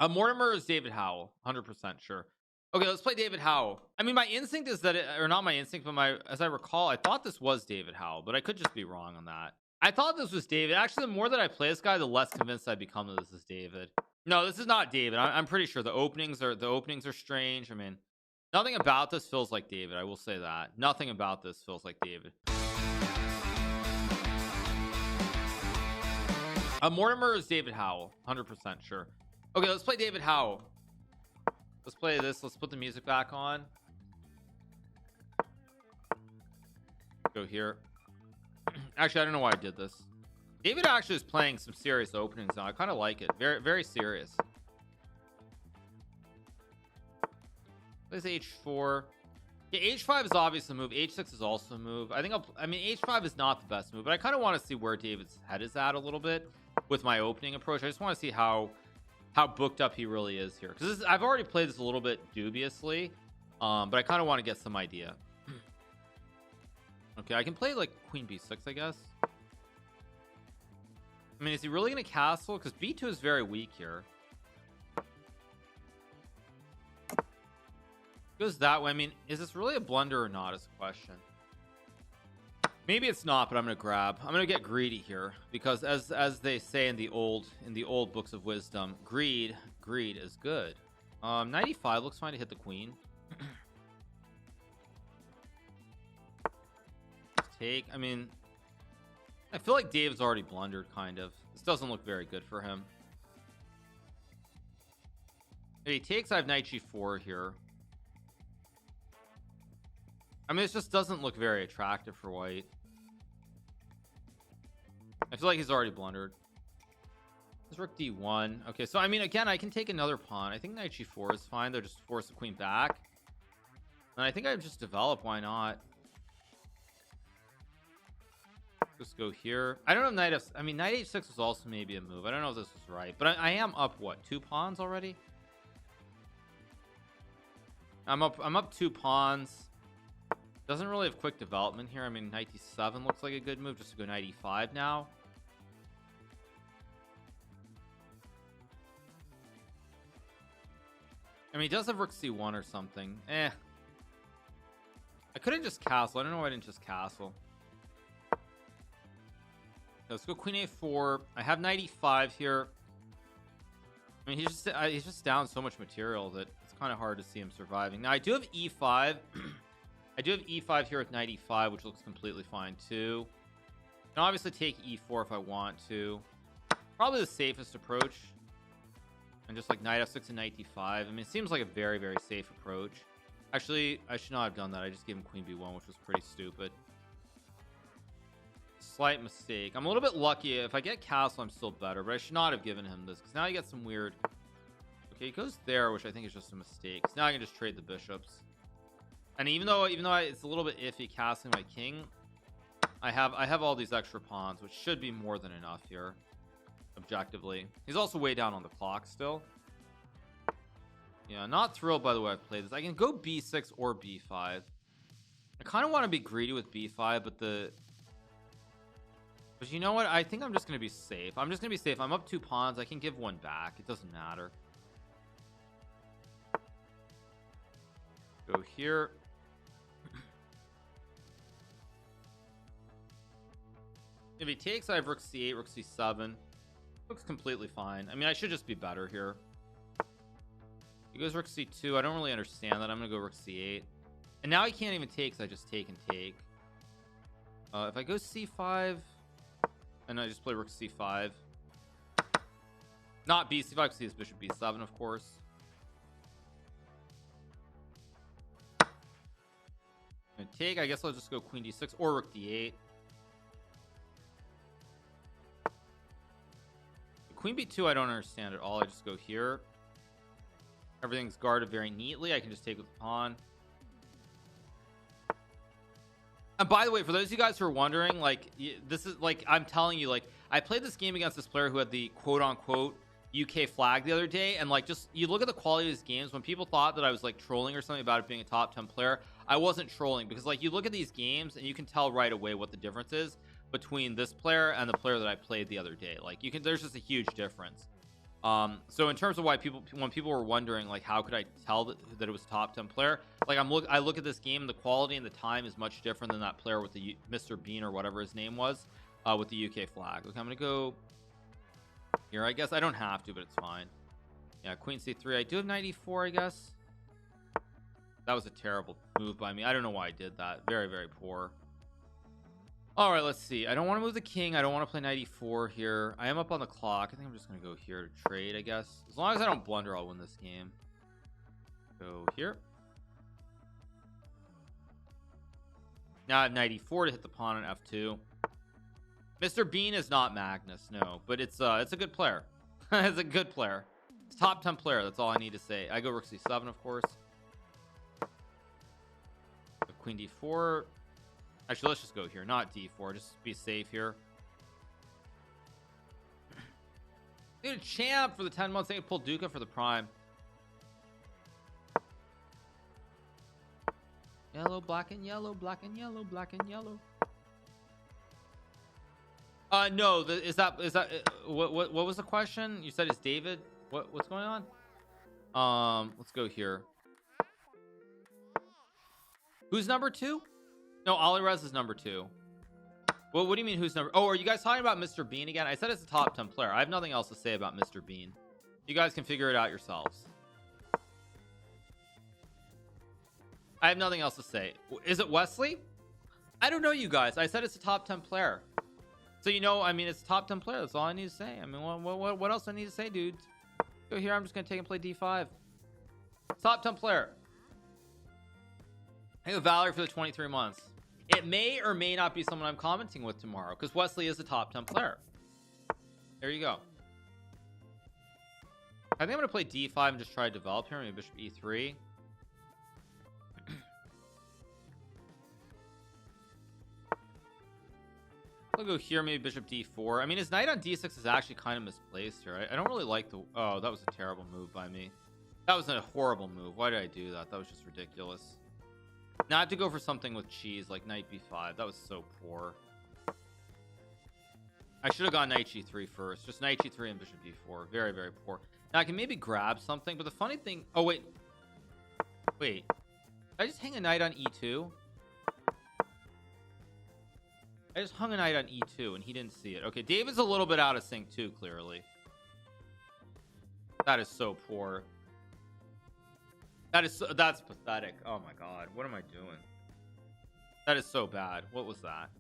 Mortimer is David Howell, 100% sure. Okay, let's play David Howell. I mean, my instinct is that or not my instinct, but as I recall, I thought this was David Howell, but I could just be wrong on that. I thought this was David. Actually, the more that I play this guy, the less convinced I become that this is David. No, this is not David. I'm pretty sure the openings are strange. I mean, nothing about this feels like David. I will say that. Nothing about this feels like David. Mortimer is David Howell, 100% sure. Okay, let's play David Howell. Let's play this. Let's put the music back on. Go here. Actually, I don't know why I did this. David actually is playing some serious openings now. I kind of like it. Very, very serious. Plays h4. Yeah, h5 is obviously a move. h6 is also a move. I mean, h5 is not the best move, but I kind of want to see where David's head is at a little bit with my opening approach. I just want to see how booked up he really is here, because I've already played this a little bit dubiously, but I kind of want to get some idea. Okay, I can play like queen b6, I guess. I mean, is he really gonna castle? Because b2 is very weak here. Goes that way. I mean, is this really a blunder or not is a question. Maybe it's not, but I'm gonna get greedy here, because as they say in the old books of wisdom, greed is good. 95 looks fine to hit the queen. Take. I mean, I feel like Dave's already blundered, kind of. This doesn't look very good for him. If he takes, I have knight g4 here. I mean, this just doesn't look very attractive for white. I feel like he's already blundered. This rook d1. Okay, so I mean, again, I can take another pawn. I think knight g4 is fine. They'll just force the queen back, and I think I just develop. Why not? Just go here. I don't know if knight f. I mean, knight h6 was also maybe a move. I don't know if this was right, but I am up what, 2 pawns already? I'm up 2 pawns. Doesn't really have quick development here. I mean, knight d7 looks like a good move, just to go knight e5 now. I mean, he does have rook c1 or something. I couldn't just castle. I don't know why I didn't just castle. Let's go queen a4. I have knight e5 here. I mean, he's just down so much material that it's kind of hard to see him surviving. Now I do have e5. I do have e5 here with knight e5, which looks completely fine too. And obviously take e4 if I want to. Probably the safest approach. And just like knight f6 and knight d5. I mean, it seems like a very, very safe approach. Actually, I should not have done that. I just gave him queen b1, which was pretty stupid. Slight mistake. I'm a little bit lucky. If I get castle, I'm still better, but I should not have given him this, because now you get some weird. Okay, he goes there, which I think is just a mistake. So now I can just trade the bishops. And even though it's a little bit iffy castling my king, I have all these extra pawns, which should be more than enough here, objectively. He's also way down on the clock still. Yeah, not thrilled by the way I played this. I can go b6 or b5. I kind of want to be greedy with b5, but you know what? I think I'm just going to be safe. I'm just going to be safe. I'm up 2 pawns. I can give one back. It doesn't matter. Go here. If he takes, I have rook c8, rook c7. Looks completely fine. I mean, I should just be better here. He goes rook c2. I don't really understand that. I'm going to go rook c8. And now he can't even take, so I just take and take. If I go c5... and I just play rook c5, not b c5, because he has bishop b7, of course. And take, I guess I'll just go queen d6 or rook d8. Queen b2 I don't understand at all. I just go here. Everything's guarded very neatly. I can just take with the pawn. And by the way, for those of you guys who are wondering, like, this is like, I'm telling you, like, I played this game against this player who had the quote-unquote UK flag the other day, and like, just you look at the quality of his games. When people thought that I was like trolling or something about it being a top 10 player, I wasn't trolling, because like, you look at these games and you can tell right away what the difference is between this player and the player that I played the other day. Like, there's just a huge difference. So in terms of why when people were wondering like how could I tell that it was a top 10 player, like I look at this game, the quality and the time is much different than that player with the Mr. Bean or whatever his name was, with the UK flag. Okay, I'm gonna go here. I guess I don't have to, but it's fine. Yeah, Queen C3. I do have 94, I guess. That was a terrible move by me. I don't know why I did that. Very, very poor. All right, let's see. I don't want to move the king. I don't want to play 94 here. I am up on the clock. I think I'm just going to go here to trade, I guess. As long as I don't blunder, I'll win this game. Go here. Now I have 94 to hit the pawn on F2. Mr. Bean is not Magnus, no. But it's a good player. It's a good player. It's a top 10 player. That's all I need to say. I go rook C7, of course. Queen D4. Actually, let's just go here, not D4. Just be safe here. Dude, a champ for the 10 months. They can pull Duca for the prime. Yellow, black and yellow, black and yellow, black and yellow. No, is that what was the question? You said it's David. What's going on? Let's go here. Who's number 2? No, Alirez is number 2. Well, what do you mean who's number? Oh, are you guys talking about Mr. Bean again? I said it's a top 10 player. I have nothing else to say about Mr. Bean. You guys can figure it out yourselves. I have nothing else to say. Is it Wesley? I don't know, you guys. I said it's a top 10 player. So, you know, I mean, it's a top 10 player. That's all I need to say. I mean, what else I need to say, dudes? Go here. I'm just going to take and play D5. Top 10 player. I have Valerie for the 23 months. It may or may not be someone I'm commenting with tomorrow because Wesley is a top 10 player. There you go. I think I'm going to play D5 and just try to develop here. Maybe Bishop E3. I'll go here, maybe Bishop D4. I mean, his knight on D6 is actually kind of misplaced here. I don't really like the... Oh, that was a terrible move by me. That was a horrible move. Why did I do that? That was just ridiculous. Now I have to go for something with cheese, like knight B5. That was so poor. I should have gone knight G3 first. Just knight G3 and Bishop D4. Very, very poor. Now I can maybe grab something, but the funny thing... Oh, wait. Wait. Did I just hang a knight on E2? I just hung a knight on E2 and he didn't see it. Okay, David's a little bit out of sync too, clearly. That is so poor. That's pathetic. Oh my god, what am I doing? That is so bad. What was that?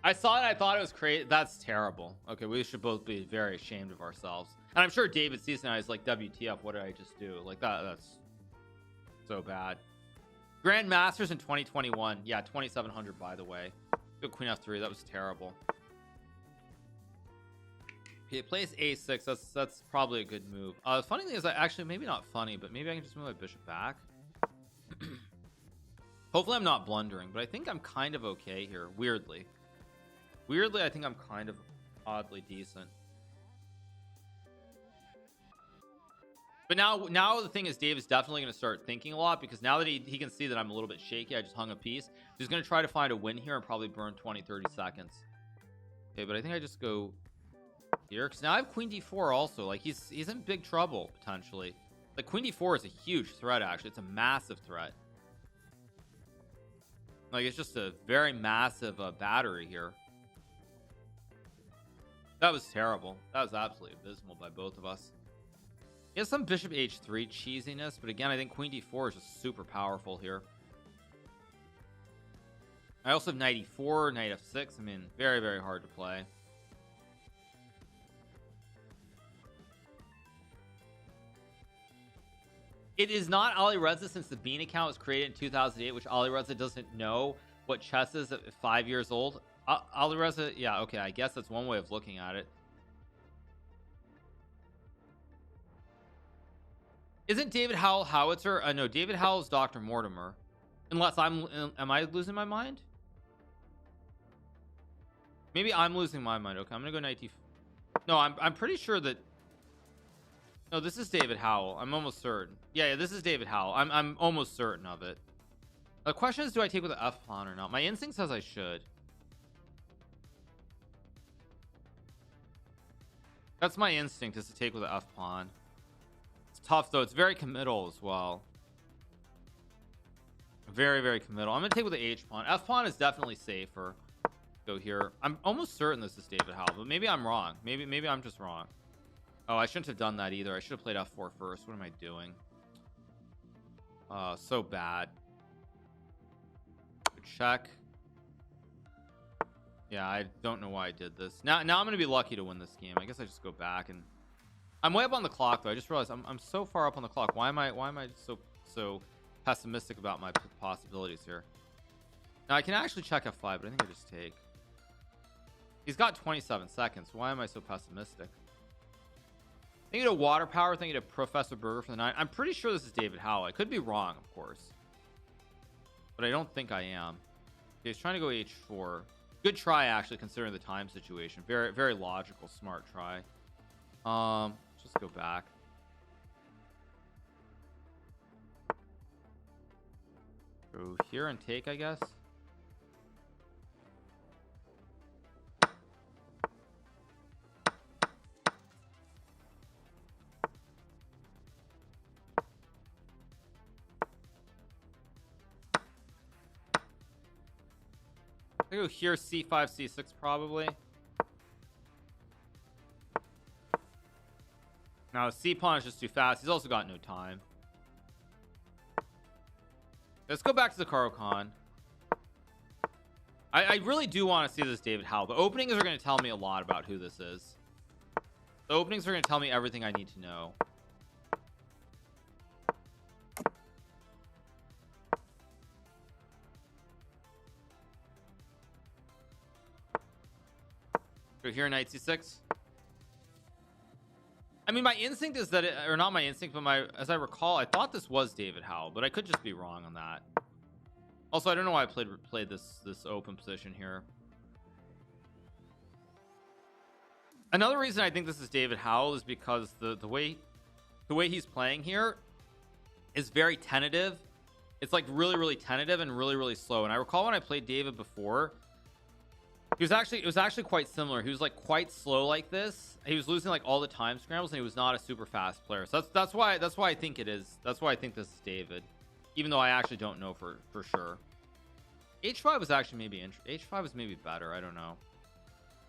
I saw it, I thought it was crazy. That's terrible. Okay, we should both be very ashamed of ourselves. And I'm sure David sees now, he's like, WTF, what did I just do? Like that's so bad. Grand Masters in 2021. Yeah, 2700 by the way. Good Queen F3. That was terrible. He plays A6. That's probably a good move. The funny thing is, actually maybe not funny, but maybe I can just move my bishop back. Hopefully I'm not blundering, but I think I'm kind of okay here. Weirdly, I think I'm kind of oddly decent. But now the thing is, Dave is definitely going to start thinking a lot because now that he can see that I'm a little bit shaky, I just hung a piece. He's going to try to find a win here and probably burn 20-30 seconds. Okay, but I think I just go here because now I have Queen D4 also. Like he's in big trouble potentially. Like Queen D4 is a huge threat. Actually, it's a massive threat. Like it's just a very massive battery here. That was terrible. That was absolutely abysmal by both of us. He has some Bishop H3 cheesiness, but again, I think Queen D4 is just super powerful here. I also have Knight E4, Knight F6. I mean, very, very hard to play. It is not Ali Reza since the Bean account was created in 2008, which Ali Reza doesn't know what chess is at 5 years old. Ali Reza, yeah, okay, I guess that's one way of looking at it. Isn't David Howell Howitzer? No, David Howell is Dr. Mortimer. Unless am I losing my mind? Maybe I'm losing my mind. Okay, I'm gonna go knight D. No, I'm pretty sure that. No, this is David Howell. I'm almost certain. Yeah, this is David Howell. I'm almost certain of it. The question is, do I take with the F pawn or not? My instinct says I should. That's my instinct, is to take with the F pawn. It's tough though. It's very committal as well. Very, very committal. I'm gonna take with the H pawn. F pawn is definitely safer. Go here. I'm almost certain this is David Howe, but maybe I'm wrong. Maybe I'm just wrong. Oh, I shouldn't have done that either. I should have played F4 first. What am I doing? So bad. Check. Yeah, I don't know why I did this. Now I'm gonna be lucky to win this game. I guess I just go back, and I'm way up on the clock though. I just realized I'm so far up on the clock. Why am I so pessimistic about my possibilities here? Now I can actually check F5, but I think I just take. He's got 27 seconds. Why am I so pessimistic? Thank you to Water Power. Thank you to Professor Burger for the 9. I'm pretty sure this is David Howe. I could be wrong, of course, but I don't think I am. Okay, he's trying to go H4. Good try, actually, considering the time situation. Very, very logical, smart try. Just go back. Go here and take, I guess. I go here, C5, C6 probably. Now C pawn is just too fast. He's also got no time. Let's go back to the Hikaru Khan. I really do want to see this David Howe. The openings are going to tell me a lot about who this is. The openings are going to tell me everything I need to know. Go here, knight c6. I mean, my instinct is that or not my instinct, but as I recall, I thought this was David Howe, but I could just be wrong on that. Also, I don't know why I played this open position here. Another reason I think this is David Howe is because the way he's playing here is very tentative. It's like really tentative and really slow. And I recall when I played David before, it was actually quite similar. He was like quite slow like this. He was losing like all the time scrambles, and he was not a super fast player. So that's why I think it is. That's why I think this is David, even though I actually don't know for sure. H5 was actually maybe H5 was maybe better. I don't know.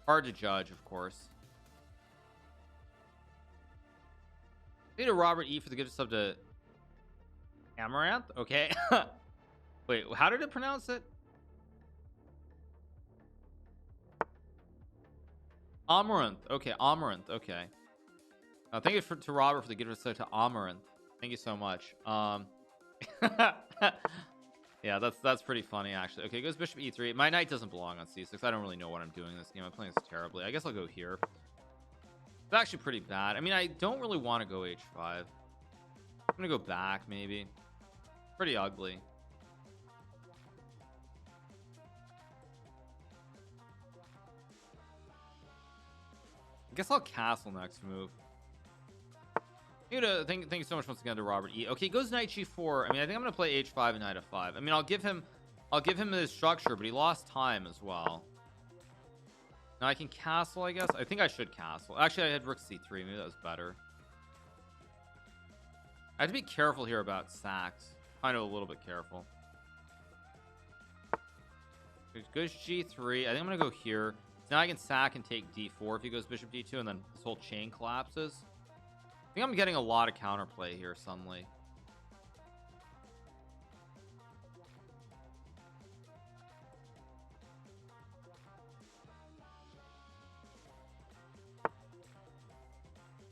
Hard to judge, of course. Thank you to Robert E for the gift sub to Amaranth. Okay. Wait, how did it pronounce it? Amaranth. Okay, Amaranth. Okay. Thank you to Robert for the gift sub to Amaranth. Thank you so much. Yeah, that's pretty funny actually. Okay, goes bishop e3. My knight doesn't belong on c6. I don't really know what I'm doing in this game. I'm playing this terribly. I guess I'll go here. It's actually pretty bad. I mean, I don't really want to go h5. I'm gonna go back maybe. Pretty ugly. I guess I'll castle next move. Thank you so much once again to Robert E. Okay, goes knight g4. I mean, I think I'm gonna play h5 and knight f5. I mean, I'll give him his structure, but he lost time as well. Now I can castle, I guess. I think I should castle. Actually, I had rook c3. Maybe that was better. I have to be careful here about sacks. Kind of a little bit careful. Goes g3. I think I'm gonna go here. So now I can sack and take d4 if he goes bishop d2, and then this whole chain collapses. I think I'm getting a lot of counterplay here suddenly.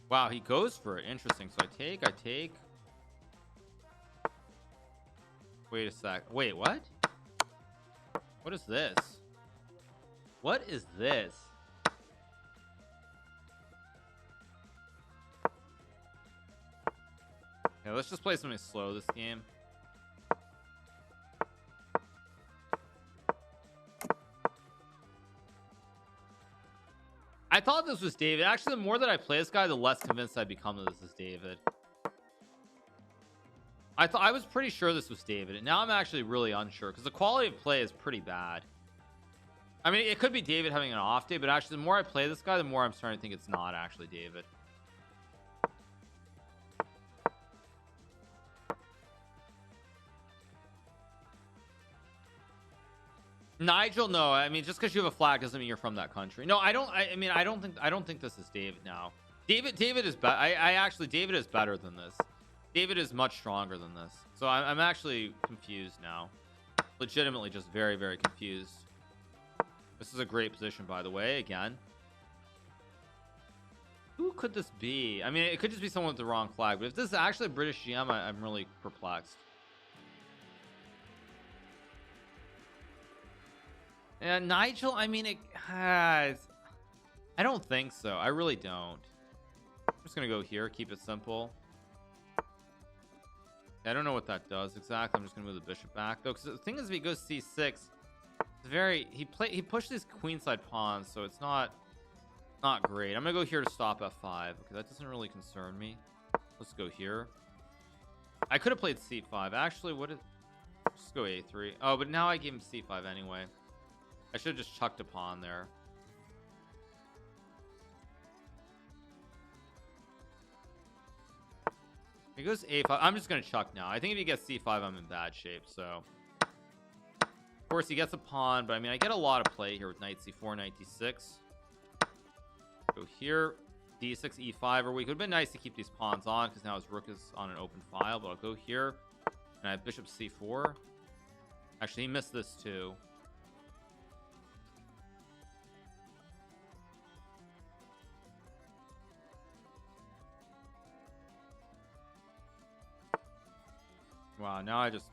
Wow, he goes for it. Interesting. So I take. Wait a sec. Wait, what? What is this? What is this? Yeah, let's just play something slow this game. I thought this was David. Actually, the more that I play this guy, the less convinced I become that this is David. I was pretty sure this was David, and now I'm actually really unsure because the quality of play is pretty bad. I mean, it could be David having an off day, but actually the more I play this guy, the more I'm starting to think it's not actually David. Nigel, no. I mean, just because you have a flag doesn't mean you're from that country. No, I don't. I mean, I don't think this is David now. David is better. I actually, David is better than this. David is much stronger than this. So I'm actually confused now. Legitimately, just very, very confused. This is a great position, by the way. Again, who could this be? I mean, it could just be someone with the wrong flag. But if this is actually a British GM, I'm really perplexed. And Nigel, I mean, I don't think so. I really don't. I'm just gonna go here, keep it simple. I don't know what that does exactly. I'm just gonna move the bishop back though, because the thing is, if he goes c6, it's very he pushed his queenside pawns, so it's not great. I'm gonna go here to stop f5 because that doesn't really concern me. Let's go here. I could have played c5 actually. Just go a3. Oh, but now I gave him c5 anyway. I should have just chucked a pawn there. He goes a5. I'm just gonna chuck now. I think if he gets c5, I'm in bad shape. So of course he gets a pawn, but I mean, I get a lot of play here with knight c4, knight d6. Go here, d6, e5, or we could have been nice to keep these pawns on because now his rook is on an open file. But I'll go here, and I have bishop c4. Actually, he missed this too. Wow, now I just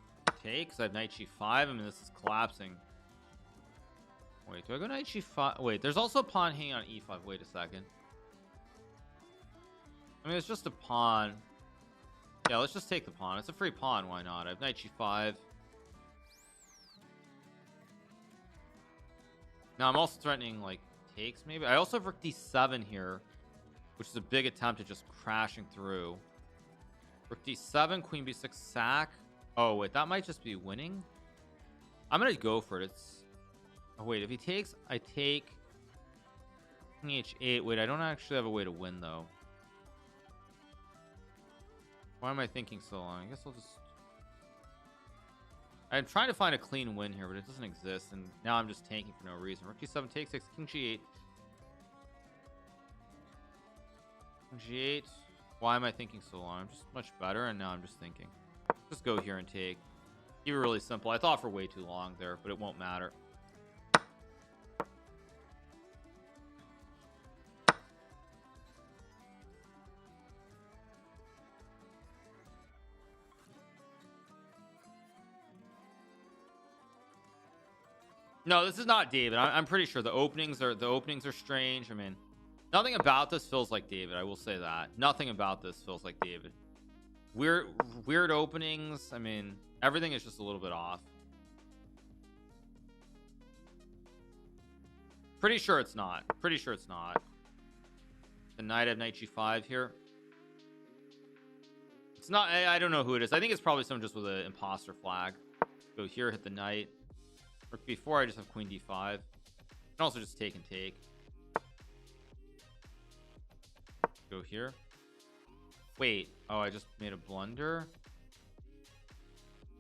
take because I have knight g5. I mean, this is collapsing. Wait, do I go knight g5? Wait, there's also a pawn hanging on e5. Wait a second. I mean, it's just a pawn. Yeah, let's just take the pawn. It's a free pawn. Why not? I have knight g5. Now I'm also threatening like takes maybe. I also have rook d7 here, which is a big attempt at just crashing through. Rook d7, queen b6, sack. Oh wait, that might just be winning. I'm gonna go for it. Oh wait, if he takes, I take king h8. Wait, I don't actually have a way to win though. Why am I thinking so long? I guess I'll just, I'm trying to find a clean win here, but it doesn't exist, and now I'm just tanking for no reason. Rook d7 takes 6, king g8. King g8. Why am I thinking so long? I'm just much better, and now I'm just thinking. Just go here and take. Keep it really simple. I thought for way too long there, but it won't matter. No, this is not David. I'm pretty sure the openings are strange. I mean, nothing about this feels like David. I will say that. Nothing about this feels like David. Weird openings. I mean, everything is just a little bit off. Pretty sure it's not. Pretty sure it's not. The knight of knight g5 here. It's not. I don't know who it is. I think it's probably someone just with an imposter flag. Go here, hit the knight. Rook b4. I just have queen d5. I can also just take and take. Go here. Wait. Oh, I just made a blunder.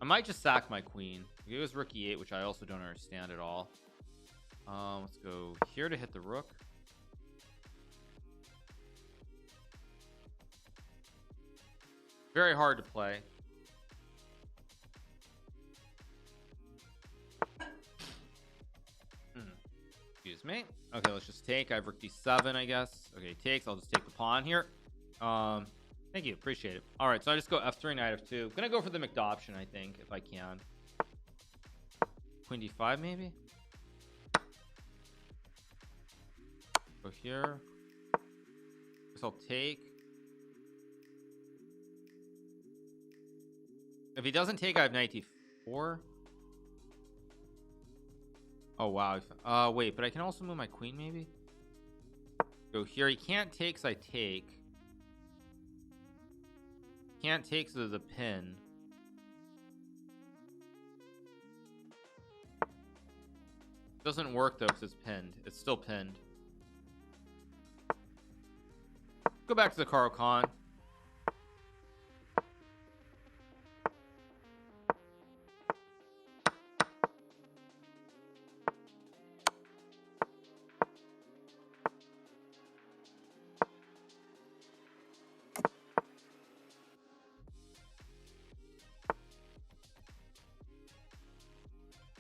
I might just sack my queen. It was rook e8, which I also don't understand at all. Let's go here to hit the rook. Very hard to play. Excuse me. Okay, let's just take. I have rook d7, I guess. Okay, takes. I'll just take the pawn here. Thank you, appreciate it. All right, so I just go f3, knight f2. Gonna go for the McDoption, I think, if I can. Queen d5 maybe. Go here. Guess I'll take. If he doesn't take, I have knight d4. Oh wow. Wait, but I can also move my queen maybe. Go here. He can't take, so I take. Can't take, so there's a pin. Doesn't work though because it's pinned. It's still pinned. Go back to the Hikaru Khan.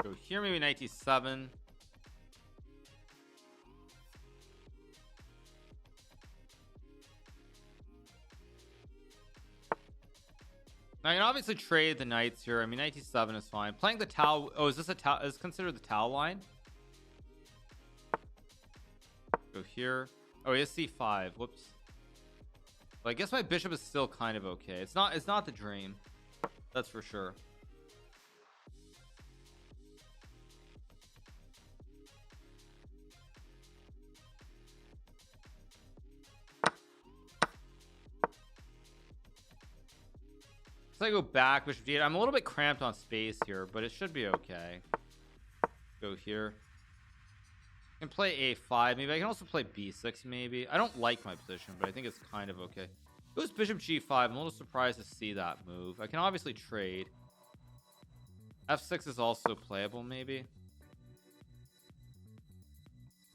Go here, maybe knight d7. Now I can obviously trade the knights here. I mean, knight d7 is fine. Playing the Tau. Oh, is this a Tau? Is considered the Tau line? Go here. Oh, he has c5. Whoops. But I guess my bishop is still kind of okay. It's not. It's not the dream. That's for sure. So I go back, bishop d8. I'm a little bit cramped on space here, but it should be okay. Go here. I can play a5. Maybe I can also play b6. Maybe I don't like my position, but I think it's kind of okay. Goes bishop g5. I'm a little surprised to see that move. I can obviously trade. f6 is also playable. Maybe.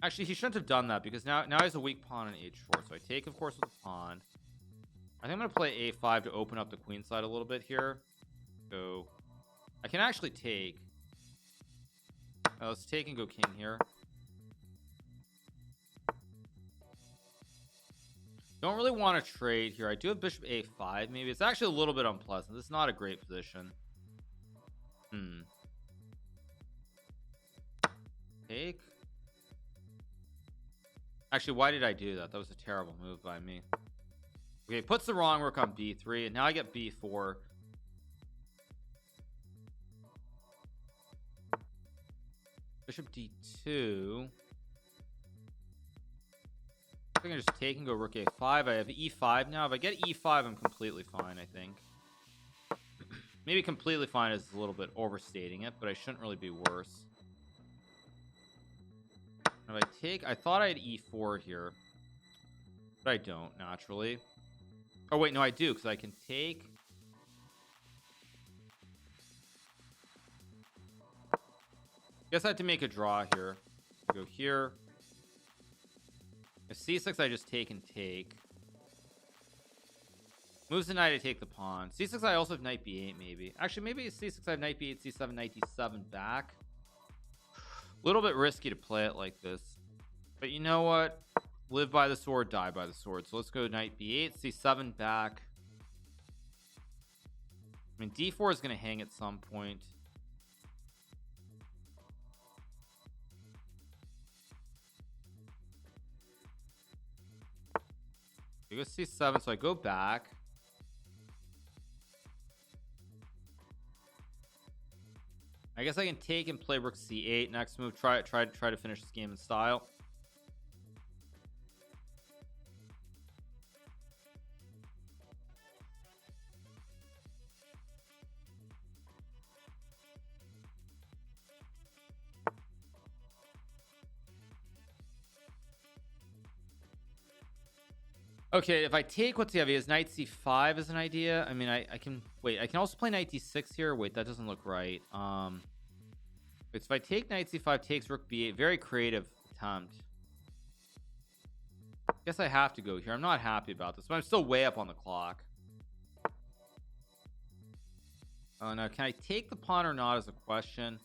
Actually, he shouldn't have done that because now he has a weak pawn on h4. So I take, of course, with the pawn. I think I'm gonna play a5 to open up the queen side a little bit here. So I can actually take. Let's take and go king here. Don't really want to trade here. I do have bishop a5. Maybe it's actually a little bit unpleasant. This is not a great position. Take. Actually, why did I do that? That was a terrible move by me. Okay, puts the wrong rook on b3, and now I get b4. Bishop d2. I think I just take and go rook a5. I have e5 now. If I get e5, I'm completely fine, I think. Maybe completely fine is a little bit overstating it, but I shouldn't really be worse. If I take, I thought I had e4 here, but I don't naturally. Oh wait, no, I do, because I can take. Guess I have to make a draw here. Go here. If c6, I just take and take. Moves the knight, I take the pawn. c6, I also have knight b8, maybe. Actually, maybe c6, I have knight b8, c7, knight d7 back. A little bit risky to play it like this. But you know what? Live by the sword, die by the sword. So let's go knight b8, c7 back. I mean, d4 is going to hang at some point. You go c7, so I go back. I guess I can take and play rook c8. Next move, try to finish this game in style. Okay, if I take, what's the idea? Is knight c5 is an idea? I mean, I can wait. I can also play knight d6 here. Wait, that doesn't look right. Wait, so if I take knight c5, takes rook b8, very creative attempt. Guess I have to go here. I'm not happy about this, but I'm still way up on the clock. Oh no, can I take the pawn or not is a question.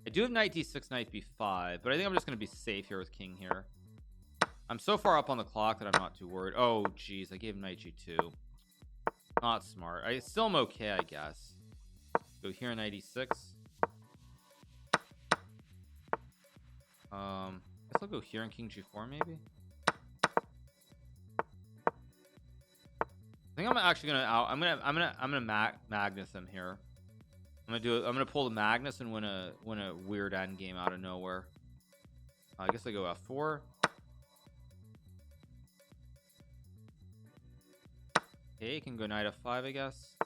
I do have knight d6, knight b5, but I think I'm just going to be safe here with king here. I'm so far up on the clock that I'm not too worried. Oh, geez. I gave him knight g2. Not smart. I still am okay, I guess. Go here, knight e6. Guess I'll go here and king g4, maybe. I think I'm actually gonna Magnus him here. I'm gonna pull the Magnus and win a weird endgame out of nowhere. I guess I go f4. Okay, can go knight f5, I guess.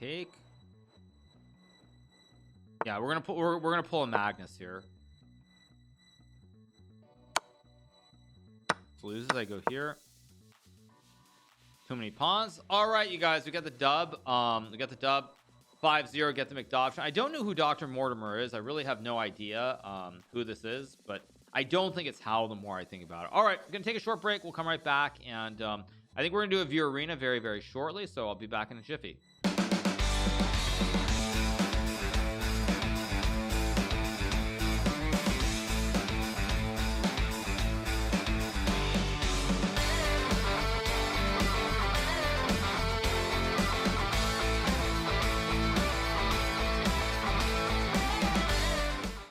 take. Yeah, we're gonna pull a Magnus here. So loses, I go here. Too many pawns. All right, you guys, we got the dub. We got the dub. 5-0. Get the McDoption. I don't know who Dr. Mortimer is. I really have no idea who this is, but I don't think it's Hal the more I think about it. All right, we're gonna take a short break. We'll come right back, and I think we're gonna do a view arena very, very shortly. So I'll be back in a jiffy.